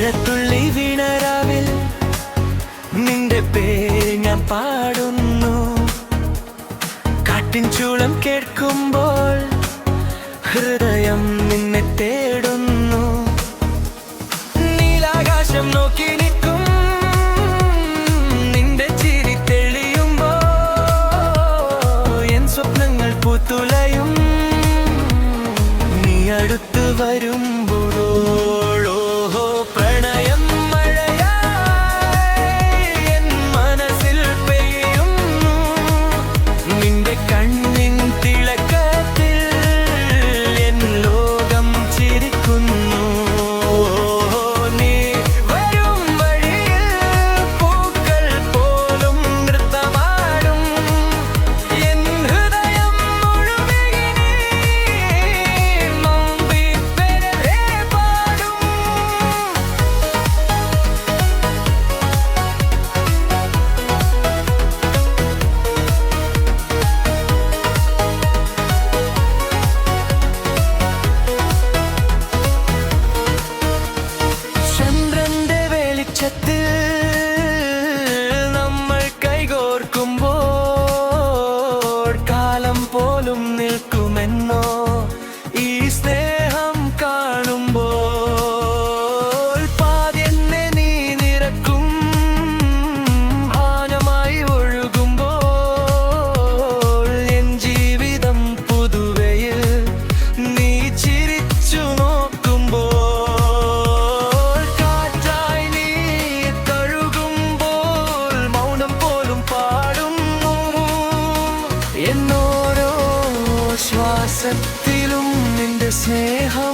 മഴത്തുള്ളി വീണരാവിൽ നിന്റെ പേര് ഞാൻ പാടുന്നു. കാട്ടിൻ ചൂളം കേൾക്കുമ്പോൾ ഹൃദയം നിന്നെ തേടുന്നു. നീലാകാശം നോക്കി നിൽക്കും നിന്റെ ചിരി തെളിയുമ്പോ എൻ സ്വപ്നങ്ങൾ പൂത്തുലയും. നീ അടുത്ത് വരുമ്പോഴോ പ്രണയം മഴയായി എൻ മനസ്സിൽ പെയ്യുന്നു. നിന്റെ കണ്ണിൻ തിളക്കത്തിൽ എൻ ലോകം ചിരിക്കുന്നു. നീ വരും വഴിയിൽ പൂക്കൾ പോലും നൃത്തമാടും. എൻ ഹൃദയം മുഴുവൻ നമ്പി പെരേ പാടും. ചന്ദ്രന്റെ വെളിച്ചത്തിൽ നമ്മൾ കൈകോർക്കുമ്പോൾ കാലം പോലും നിൽക്കുമെന്നോ ഈ സ്നേഹം കാണുമ്പോൾ. പാതെന്നെ നീ നിറക്കും ആഴമായി ഒഴുകുമ്പോൾ എൻ ജീവിതം പുതുവയിൽ നീ ചിരിച്ചു നോക്കുമ്പോൾ. കാറ്റായി നീ തഴുകുമ്പോൾ മൗനം പോലും പാടുന്നു. എന്നോരോ ശ്വാസത്തിലും നിന്റെ സ്നേഹം